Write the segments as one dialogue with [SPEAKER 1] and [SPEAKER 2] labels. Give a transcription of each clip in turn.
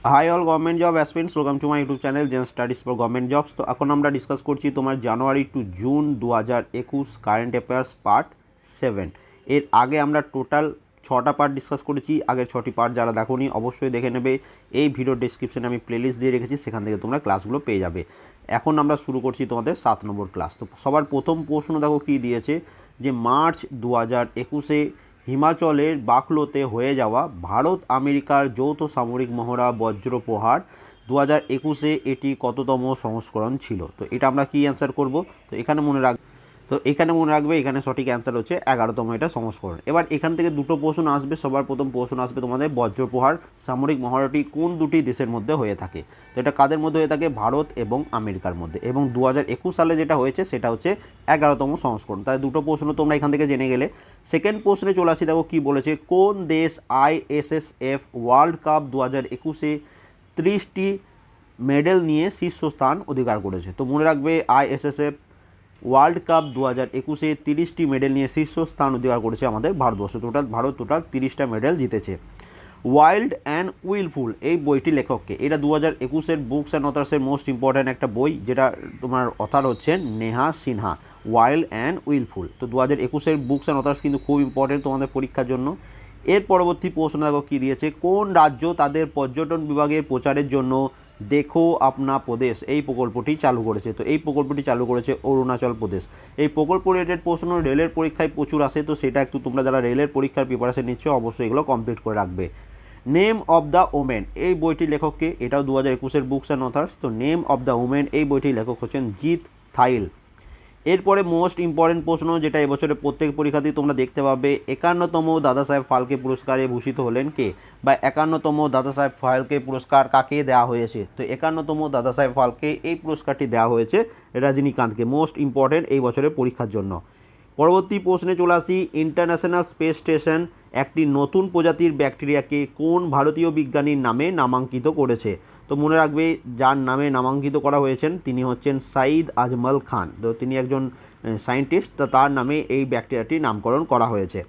[SPEAKER 1] High all government job aspirants, welcome to my YouTube channel Gen Studies for government jobs. তো এখন আমরা discuss করছি তোমার January to June 2021 current affairs part 7। এর আগে আমরা টোটাল 6টা পার্ট ডিসকাস করেছি। আগের 6টি পার্ট যারা দেখোনি অবশ্যই দেখে নেবে। এই ভিডিও ডিসক্রিপশনে আমি প্লেলিস্ট দিয়ে রেখেছি, সেখান থেকে তোমরা ক্লাসগুলো পেয়ে যাবে। এখন আমরা শুরু করছি তোমাদের 7 নম্বর ক্লাস। তো সবার প্রথম প্রশ্ন দেখো কী দিয়েছে, যে মার্চ 2021-এ হিমাচলের বাকলোতে হয়ে যাওয়া ভারত আমেরিকার যৌথ সামরিক মহড়া বজ্রপ্রহার 2021-এ এটি কততম সংস্করণ ছিল? তো এটা আমরা কি অ্যান্সার করব? তো এখানে মনে রাখবে এখানে সঠিক অ্যান্সার হচ্ছে 11তম এটা সংস্করণ। এবার এখান থেকে দুটো প্রশ্ন আসবে। সবার প্রথম প্রশ্ন আসবে তোমাদের, বজ্রপ্রহার সামরিক মহড়াটি কোন দুটি দেশের মধ্যে হয়ে থাকে? তো এটা কাদের মধ্যে হয়ে থাকে? ভারত এবং আমেরিকার মধ্যে। এবং 2021 সালে যেটা হয়েছে সেটা হচ্ছে 11তম সংস্করণ। তাই দুটো প্রশ্ন তোমরা এখান থেকে জেনে গেলে। সেকেন্ড প্রশ্নে চলে আসি, দেখো কী বলেছে, কোন দেশ ISSF ওয়ার্ল্ড কাপ 2021-এ 30টি মেডেল নিয়ে শীর্ষস্থান অধিকার করেছে? তো মনে রাখবে ISSF ওয়ার্ল্ড কাপ 2021-এ 30টি মেডেল নিয়ে শীর্ষস্থান অধিকার করেছে আমাদের ভারতবর্ষ। ভারত টোটাল 30টা মেডেল জিতেছে। ওয়াইল্ড অ্যান্ড উইলফুল এই বইটি লেখককে? এটা 2021-এর বুকস অ্যান্ড অথার্সের মোস্ট ইম্পর্ট্যান্ট একটা বই, যেটা তোমার অথার হচ্ছেন Neha Sinha. Wild and wilful. তো 2021-এর বুকস অ্যান্ড অথার্স কিন্তু খুব ইম্পর্টেন্ট তোমাদের পরীক্ষার জন্য। এর পরবর্তী প্রশ্ন দেখো কী দিয়েছে, কোন রাজ্য তাদের পর্যটন বিভাগের প্রচারের জন্য দেখো আপনা প্রদেশ এই প্রকল্পটি চালু করেছে? তো এই প্রকল্পটি চালু করেছে অরুণাচল প্রদেশ। এই প্রকল্প রিলেটেড প্রশ্ন রেলের পরীক্ষায় প্রচুর আসে, তো সেটা একটু তোমরা যারা রেলের পরীক্ষার প্রিপারেশন নিচ্ছ অবশ্যই এগুলো কমপ্লিট করে রাখবে। নেম অফ দ্য ওমেন এই বইটির লেখককে? এটাও 2021-এর বুকস অ্যান্ড অথার্স। তো নেম অফ দ্য ওমেন এই বইটির লেখক হচ্ছেন জিৎ থাইল। এরপরে মোস্ট ইম্পর্টেন্ট প্রশ্ন, যেটা এবছরে প্রত্যেক পরীক্ষাতেই তোমরা দেখতে পাবে, 51তম দাদাসাহেব ফালকে পুরস্কারে ভূষিত হলেন কে? বা 51তম দাদাসাহেব ফালকে পুরস্কার কাকে দেওয়া হয়েছে? তো 51তম দাদাসাহেব ফালকে এই পুরস্কারটি দেওয়া হয়েছে রজনীকান্তকে। মোস্ট ইম্পর্টেন্ট এই বছরের পরীক্ষার জন্য। পরবর্তী প্রশ্নে চলে আসি, ইন্টারন্যাশনাল স্পেস স্টেশন একটি নতুন প্রজাতির ব্যাকটেরিয়াকে কোন ভারতীয় বিজ্ঞানীর নামে নামাঙ্কিত করেছে? তো মনে রাখবে যার নামে নামাঙ্কিত করা হয়েছেন তিনি হচ্ছেন সাইদ আজমল খান। তো তিনি একজন সায়েন্টিস্ট, তো তার নামে এই ব্যাকটেরিয়াটির নামকরণ করা হয়েছে।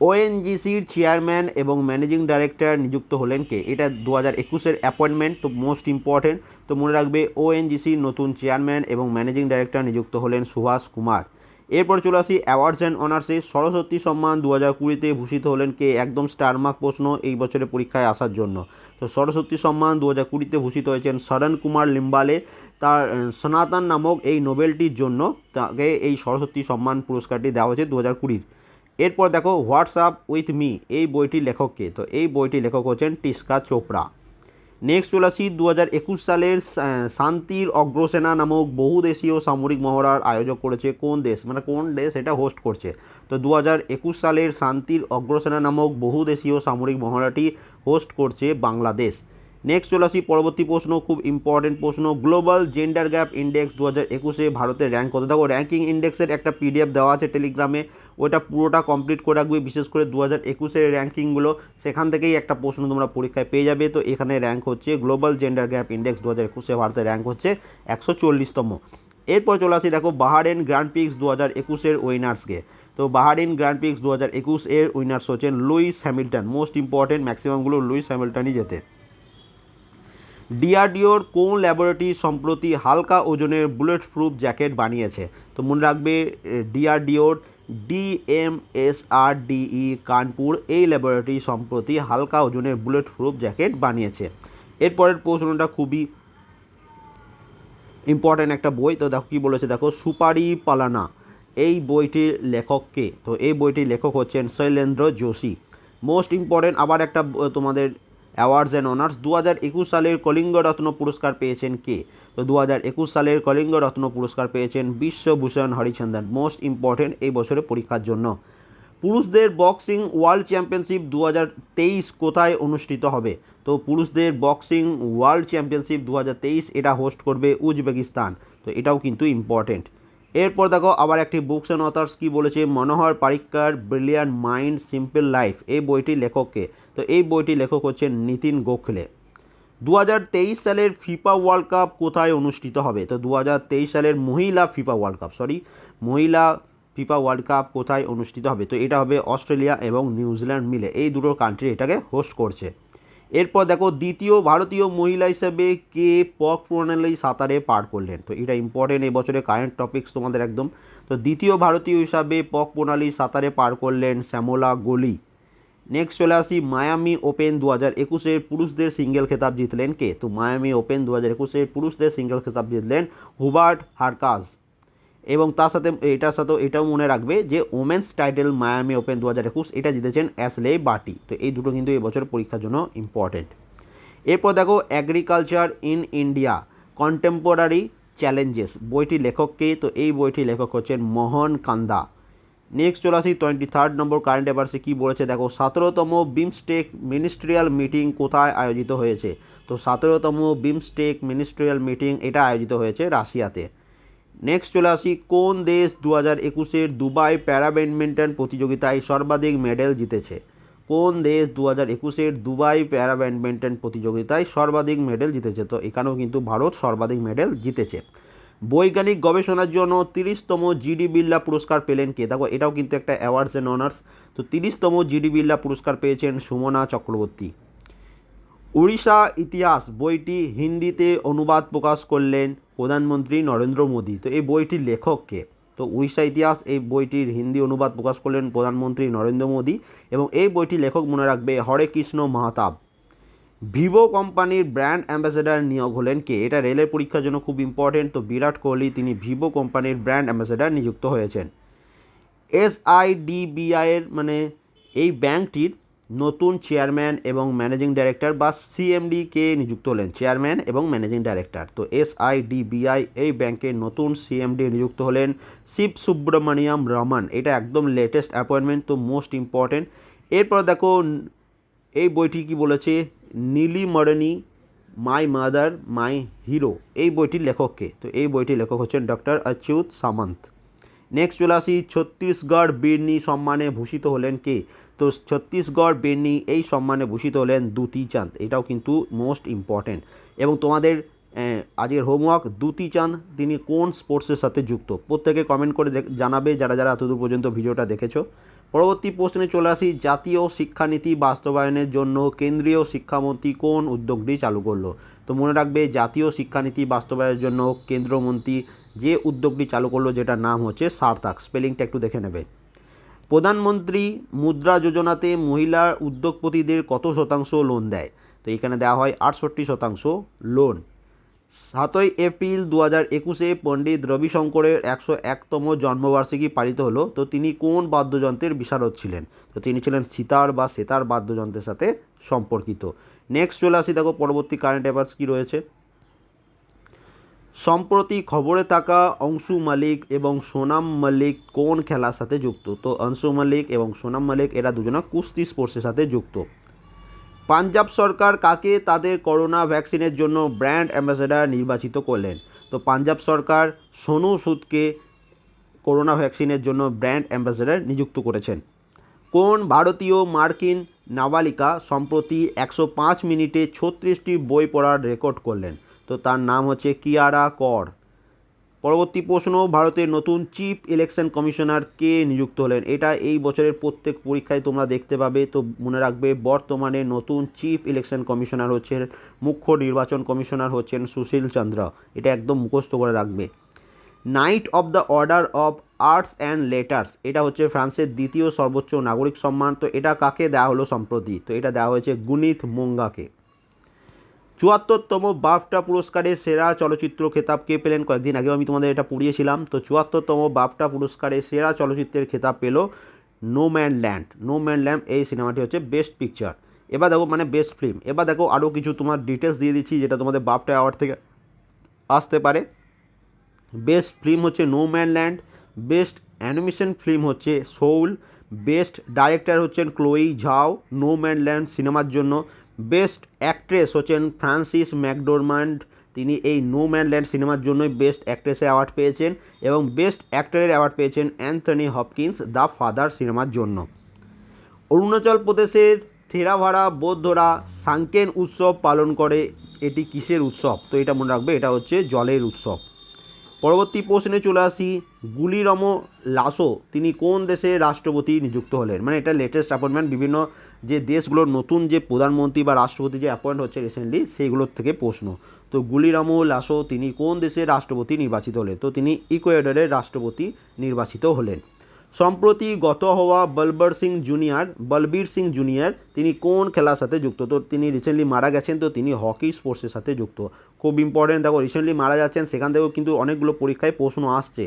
[SPEAKER 1] ONGCর চেয়ারম্যান এবং ম্যানেজিং ডাইরেক্টর নিযুক্ত হলেন কে? এটা 2021-এর অ্যাপয়েন্টমেন্ট, তো মোস্ট ইম্পর্টেন্ট। তো মনে রাখবে ONGCর নতুন চেয়ারম্যান এবং ম্যানেজিং ডাইরেক্টর নিযুক্ত হলেন সুভাষ কুমার। এরপর চলে আসি অ্যাওয়ার্ডস অ্যান্ড অনার্সে। সরস্বতী সম্মান 2020-তে ভূষিত হলেন কে? একদম স্টারমার্ক প্রশ্ন এই বছরের পরীক্ষায় আসার জন্য। তো সরস্বতী সম্মান 2020-তে ভূষিত হয়েছেন শরণ কুমার লিম্বালে। তার সনাতন নামক এই নোবেলটির জন্য তাকে এই সরস্বতী সম্মান পুরস্কারটি দেওয়া হয়েছে 2020। এরপর দেখো হোয়াটসঅ্যাপ উইথ মি এই বইটির লেখককে? তো এই বইটির লেখক হচ্ছেন টিস্কা চোপড়া। নেক্সট চলে আসি 2021 সালের শান্তির অগ্রসেনা নামক বহুদেশীয় সামরিক মহড়ার আয়োজক করেছে কোন দেশ? মানে কোন দেশ এটা হোস্ট করছে? তো 2021 সালের শান্তির অগ্রসেনা নামক বহুদেশীয় সামরিক মহড়াটি হোস্ট করছে বাংলাদেশ। নেক্সট চলে আসি পরবর্তী প্রশ্ন, খুব ইম্পর্টেন্ট প্রশ্ন, গ্লোবাল জেন্ডার গ্যাপ ইন্ডেক্স 2021-এ ভারতের র্যাঙ্ক কত? দেখো র্যাঙ্কিং ইন্ডেক্সের একটা PDF দেওয়া আছে টেলিগ্রামে, ওইটা পুরোটা কমপ্লিট করে রাখবে। বিশেষ করে 2021-এর র্যাঙ্কিংগুলো, সেখান থেকেই একটা প্রশ্ন তোমরা পরীক্ষায় পেয়ে যাবে। তো এখানে র্যাঙ্ক হচ্ছে গ্লোবাল জেন্ডার গ্যাপ ইন্ডেক্স 2021-এ ভারতের র্যাঙ্ক হচ্ছে 140তম। এরপর চলে আসি দেখো বাহারেন গ্র্যান্ড প্রিক্স 2021-এর উইনার্সকে। তো বাহারিন গ্র্যান্ড প্রিক্স 2021 এর উইনার্স হচ্ছেন লুইস হ্যামিল্টন। মোস্ট ইম্পর্টেন্ট, ম্যাক্সিমামগুলো লুইস হ্যামিল্টনই জেতে। ডিআরডিওর কোন ল্যাবরেটরি সম্প্রতি হালকা ওজনের বুলেট প্রুফ জ্যাকেট বানিয়েছে? তো মনে রাখবে ডিআরডিওর DMSRDE কানপুর এই ল্যাবরেটরি সম্প্রতি হালকা ওজনের বুলেট প্রুফ জ্যাকেট বানিয়েছে। এরপরের প্রশ্নটা খুবই ইম্পর্ট্যান্ট একটা বই। তো দেখো কী বলেছে, দেখো সুপারি পালানা এই বইটির লেখককে? তো এই বইটির লেখক হচ্ছেন শৈলেন্দ্র যোশী। মোস্ট ইম্পর্টেন্ট আবার একটা তোমাদের অ্যাওয়ার্ডস অ্যান্ড অনার্স, 2021 সালের কলিঙ্গ রত্ন পুরস্কার পেয়েছেন কে? তো 2021 সালের কলিঙ্গ রত্ন পুরস্কার পেয়েছেন বিশ্বভূষণ হরিচন্দন। মোস্ট ইম্পর্টেন্ট এই বছরের পরীক্ষার জন্য। পুরুষদের বক্সিং ওয়ার্ল্ড চ্যাম্পিয়নশিপ 2023 কোথায় অনুষ্ঠিত হবে? তো পুরুষদের বক্সিং ওয়ার্ল্ড চ্যাম্পিয়নশিপ 2023 এটা হোস্ট করবে উজবেকিস্তান। তো এটাও কিন্তু ইম্পর্টেন্ট। এরপর দেখো আবার একটি বুকস অ্যান্ড অথার্স কী বলেছে, মনোহর পারিক্কার ব্রিলিয়ান্ট মাইন্ড সিম্পল লাইফ এই বইটির লেখককে? তো এই বইটির লেখক হচ্ছেন নিতিন গোখলে। 2023 সালের ফিফা ওয়ার্ল্ড কাপ কোথায় অনুষ্ঠিত হবে? তো 2023 সালের মহিলা ফিফা ওয়ার্ল্ড কাপ কোথায় অনুষ্ঠিত হবে? তো এটা হবে অস্ট্রেলিয়া এবং নিউজিল্যান্ড মিলে, এই দুটো কান্ট্রি এটাকে হোস্ট করছে। এরপর দেখো দ্বিতীয় ভারতীয় মহিলা হিসেবে কে পক প্রণালী সাঁতারে পার করলেন, তো এটা ইম্পর্টেন্ট এবছরে কারেন্ট টপিকস তোমাদের একদম। তো দ্বিতীয় ভারতীয় হিসাবে পক প্রণালী সাঁতারে পার করলেন শ্যামলা গোলি। নেক্সট চলে আসি মায়ামি ওপেন 2021-এর পুরুষদের সিঙ্গেল খেতাব জিতলেন কে, তো মায়ামি ওপেন 2021-এর পুরুষদের সিঙ্গেল খেতাব জিতলেন হুবার্ট হারকাজ। এবং তার সাথে এটার সাথেও এটাও মনে রাখবে যে ওমেন্স টাইটেল মায়ামি ওপেন 2021 এটা জিতেছেন অ্যাশলে বার্টি। তো এই দুটো কিন্তু এবছর পরীক্ষার জন্য ইম্পর্টেন্ট। এরপর দেখো agriculture in India contemporary challenges, বইটির লেখক কে, তো এই বইটির লেখক হচ্ছেন মোহন কান্দা। নেক্সট চলে আসি 23rd নম্বর কারেন্ট অ্যাফেয়ার্সে কী বলেছে দেখো, 17তম বিমস্টেক মিনিস্ট্রিয়াল মিটিং কোথায় আয়োজিত হয়েছে, তো 17তম বিমস্টেক মিনিস্ট্রিয়াল মিটিং এটা আয়োজিত হয়েছে রাশিয়াতে। নেক্সট চলে আসি কোন দেশ 2021-এর দুবাই প্যারা ব্যাডমিন্টন প্রতিযোগিতায় সর্বাধিক মেডেল জিতেছে, কোন দেশ 2021-এর দুবাই প্যারা ব্যাডমিন্টন প্রতিযোগিতায় সর্বাধিক মেডেল জিতেছে, তো এখানেও কিন্তু ভারত সর্বাধিক মেডেল জিতেছে। বৈজ্ঞানিক গবেষণার জন্য 30তম জিডি বিড়লা পুরস্কার পেলেন কে, দেখো এটাও কিন্তু একটা অ্যাওয়ার্ডস অ্যান্ড অনার্স। তো 30তম জিডি বিড়লা পুরস্কার পেয়েছেন সুমনা চক্রবর্তী। উড়িষ্যা ইতিহাস বইটি হিন্দিতে অনুবাদ প্রকাশ করলেন প্রধানমন্ত্রী নরেন্দ্র মোদী। তো এই বইটির লেখক কে, তো উড়িষ্যা ইতিহাস এই বইটির হিন্দি অনুবাদ প্রকাশ করলেন প্রধানমন্ত্রী নরেন্দ্র মোদী এবং এই বইটির লেখক মনে রাখবে হরে কৃষ্ণ মাহাতাব। ভিভো কোম্পানির ব্র্যান্ড অ্যাম্বাসেডার নিয়োগ হলেন কে, এটা রেলের পরীক্ষার জন্য খুব ইম্পর্টেন্ট। তো বিরাট কোহলি তিনি ভিভো কোম্পানির ব্র্যান্ড অ্যাম্বাসেডার নিযুক্ত হয়েছেন। এসআইডিবিআইয়ের মানে এই ব্যাংকটির নতুন চেয়ারম্যান এবং ম্যানেজিং ডাইরেক্টর বা সিএমডি কে নিযুক্ত হলেন, চেয়ারম্যান এবং ম্যানেজিং ডাইরেক্টর। তো এসআইডিবিআই এই ব্যাংকের নতুন সিএমডি নিযুক্ত হলেন শিব সুব্রমণিয়াম রমন, এটা একদম লেটেস্ট অ্যাপয়েন্টমেন্ট, তো মোস্ট ইম্পর্টেন্ট। এরপর দেখো এই বইটি কি বলেছে, নীলিমণি মাই মাদার মাই হিরো এই বইটির লেখককে, তো এই বইটির লেখক হচ্ছেন ডক্টর অচ্যুত সামন্ত। নেক্সট চলে আসি ছত্তিশগড় বীরনি সম্মানে ভূষিত হলেন কে, তো ছত্তিশগড় বীরনি এই সম্মানে ভূষিত হলেন দ্যুতি চাঁদ, এটাও কিন্তু মোস্ট ইম্পর্টেন্ট। এবং তোমাদের আজকের হোমওয়ার্ক, দ্যুতি চাঁদ তিনি কোন স্পোর্টসের সাথে যুক্ত, প্রত্যেকে কমেন্ট করে জানাবে যারা যারা এতদূর পর্যন্ত ভিডিওটা দেখেছো। পরবর্তী প্রশ্নে চলে আসি জাতীয় শিক্ষানীতি বাস্তবায়নের জন্য কেন্দ্রীয় শিক্ষামন্ত্রী কোন উদ্যোগটি চালু করলো, তো মনে রাখবে জাতীয় শিক্ষানীতি বাস্তবায়নের জন্য কেন্দ্রমন্ত্রী যে উদ্যোগটি চালু করলো যেটার নাম হচ্ছে সার্থক, স্পেলিংটা একটু দেখে নেবে। প্রধানমন্ত্রী মুদ্রা যোজনাতে মহিলা উদ্যোগপতিদের কত শতাংশ লোন দেয়, তো এখানে দেওয়া হয় 68% লোন। 7ই এপ্রিল 2021-এ পণ্ডিত রবিশঙ্করের 101তম জন্মবার্ষিকী পালিত হলো, তো তিনি কোন বাদ্যযন্ত্রের বিশারদ ছিলেন, তো তিনি ছিলেন সিতার বা সেতার বাদ্যযন্ত্রের সাথে সম্পর্কিত। নেক্সট চলে আসি দেখো পরবর্তী কারেন্ট অ্যাফেয়ার্স কী রয়েছে। সম্প্রতি খবরে থাকা অংশু মালিক এবং সোনাম মল্লিক কোন খেলার সাথে যুক্ত, তো অংশু মালিক এবং সোনাম মল্লিক এরা দুজনা কুস্তি স্পোর্টসের সাথে যুক্ত। পাঞ্জাব সরকার কাকে তাদের করোনা ভ্যাকসিনের জন্য ব্র্যান্ড অ্যাম্বাসেডার নির্বাচিত করলেন, তো পাঞ্জাব সরকার সোনু সুদকে করোনা ভ্যাকসিনের জন্য ব্র্যান্ড অ্যাম্বাসেডার নিযুক্ত করেছেন। কোন ভারতীয় মার্কিন নাবালিকা সম্প্রতি 105 মিনিটে 36টি বই পড়ার রেকর্ড করলেন, তো তার নাম হচ্ছে কিয়ারা কর। পরবর্তী প্রশ্ন, ভারতের নতুন চিফ ইলেকশন কমিশনার কে নিযুক্ত হলেন, এটা এই বছরের প্রত্যেক পরীক্ষায় তোমরা দেখতে পাবে। তো মনে রাখবে বর্তমানে নতুন চিফ ইলেকশন কমিশনার হচ্ছেন মুখ্য নির্বাচন কমিশনার হচ্ছেন সুশীল চন্দ্র, এটা একদম মুখস্থ করে রাখবে। Night of the order of arts and letters এটা হচ্ছে ফ্রান্সের দ্বিতীয় সর্বোচ্চ নাগরিক সম্মান, তো এটা কাকে দেওয়া হলো সম্প্রতি, তো এটা দেওয়া হয়েছে গুনিত মোঙ্গাকে। 74তম বাফটা পুরস্কারে সেরা চলচ্চিত্র খেতাব কে পেলেন, কয়েকদিন আগেও আমি তোমাদের এটা পড়িয়েছিলাম। তো 74তম বাফটা পুরস্কারে সেরা চলচ্চিত্রের খেতাব পেল Nomadland. Nomadland এই সিনেমাটি হচ্ছে বেস্ট পিকচার। এবার দেখো মানে বেস্ট ফিল্ম। এবার দেখো আরও কিছু তোমার ডিটেলস দিয়ে দিচ্ছি যেটা তোমাদের বাফটা অ্যাওয়ার্ড থেকে আসতে পারে। বেস্ট ফিল্ম হচ্ছে Nomadland, best animation film হচ্ছে সোল, বেস্ট ডাইরেক্টর হচ্ছেন Chloe Zhao Nomadland সিনেমার জন্য, বেস্ট অ্যাক্ট্রেস হচ্ছেন ফ্রান্সিস ম্যাকডোরমান্ড, তিনি এই নো ম্যান ল্যান্ড সিনেমার জন্যই বেস্ট অ্যাক্ট্রেসের অ্যাওয়ার্ড পেয়েছেন, এবং বেস্ট অ্যাক্টরের অ্যাওয়ার্ড পেয়েছেন অ্যান্থনি হপকিন্স দ্য ফাদার সিনেমার জন্য। অরুণাচল প্রদেশের থেরাভাড়া বৌদ্ধরা সাংকেন উৎসব পালন করে, এটি কিসের উৎসব, তো এটা মনে রাখবে এটা হচ্ছে জলের উৎসব। পরবর্তী প্রশ্নে চলে আসি, গুলিরাম লাসো তিনি কোন দেশের রাষ্ট্রপতি নিযুক্ত হলেন? মানে এটা লেটেস্ট অ্যাপয়েন্টমেন্ট, বিভিন্ন যে দেশগুলোর নতুন যে প্রধানমন্ত্রী বা রাষ্ট্রপতি যে অ্যাপয়েন্ট হচ্ছে রিসেন্টলি সেইগুলোর থেকে প্রশ্ন। তো গুলিরাম লাসো তিনি কোন দেশের রাষ্ট্রপতি নির্বাচিত হলেন? তো তিনি ইকুয়েডরের রাষ্ট্রপতি নির্বাচিত হলেন। সম্প্রতি গত হওয়া বলবীর সিং জুনিয়র তিনি কোন খেলার সাথে যুক্ত? তো তিনি রিসেন্টলি মারা গেছেন, তো তিনি হকি স্পোর্টসের সাথে যুক্ত। খুব ইম্পর্টেন্ট, দেখো রিসেন্টলি মারা যাচ্ছেন, সেখান থেকেও কিন্তু অনেকগুলো পরীক্ষায় প্রশ্ন আসছে।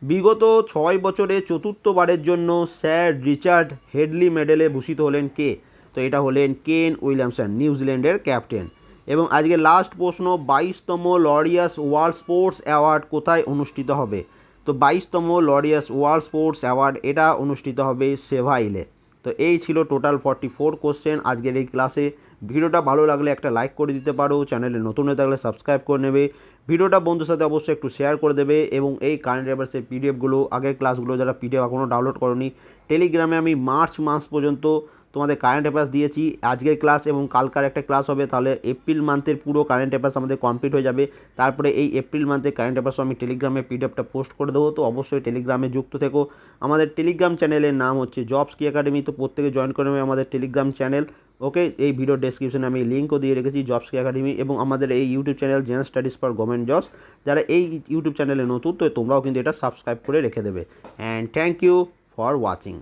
[SPEAKER 1] বিগত 6 বছরে চতুর্থবারের জন্য স্যার রিচার্ড হেডলি মেডেলে ভূষিত হলেন কে? তো এটা হলেন কেন উইলিয়ামসন, নিউজিল্যান্ডের ক্যাপ্টেন। এবং আজকে লাস্ট প্রশ্ন, 22তম লরিয়াস ওয়ার্ল্ড স্পোর্টস অ্যাওয়ার্ড কোথায় অনুষ্ঠিত হবে? তো 22তম লরিয়াস ওয়ার্ল্ড স্পোর্টস অ্যাওয়ার্ড এটা অনুষ্ঠিত হবে সেভাইলে। তো এই ছিল টোটাল 44 কোশ্চেন আজকের এই ক্লাসে। ভিডিওটা ভালো লাগলে একটা লাইক করে দিতে পারো, চ্যানেলে নতুন হয়ে থাকলে সাবস্ক্রাইব করে নেবে, ভিডিওটা বন্ধুর সাথে অবশ্যই একটু শেয়ার করে দেবে। এবং এই কারেন্ট অ্যাফেয়ার্সের পিডিএফগুলো, আগের ক্লাসগুলো যারা পিডিএফ এখনও ডাউনলোড করোনি, টেলিগ্রামে আমি মার্চ মাস পর্যন্ত তোমাদের কারেন্ট অ্যাফেয়ার্স দিয়েছি। আজকের ক্লাস এবং কালকার একটা ক্লাস হবে, তাহলে এপ্রিল মান্থের পুরো কারেন্ট অ্যাফেয়ার্স আমাদের কমপ্লিট হয়ে যাবে। তারপরে এই এপ্রিল মান্থের কারেন্ট অ্যাফেয়ার্স আমি টেলিগ্রামে পিডিএফটা পোস্ট করে দেবো, তো অবশ্যই টেলিগ্রামে যুক্ত থেকো। আমাদের টেলিগ্রাম চ্যানেলের নাম হচ্ছে জবস কি একাডেমি, তো প্রত্যেকে জয়েন করে নেবে আমাদের টেলিগ্রাম চ্যানেল। ওকে, এই ভিডিও ডেসক্রিপশনে আমি লিঙ্কও দিয়ে রেখেছি জবস কি একাডেমি, এবং আমাদের এই YouTube channel general studies for government jobs. যারা এই ইউটিউব চ্যানেলে নতুন, তো তোমরাও কিন্তু এটা সাবস্ক্রাইব করে রেখে দেবে। And thank you for watching.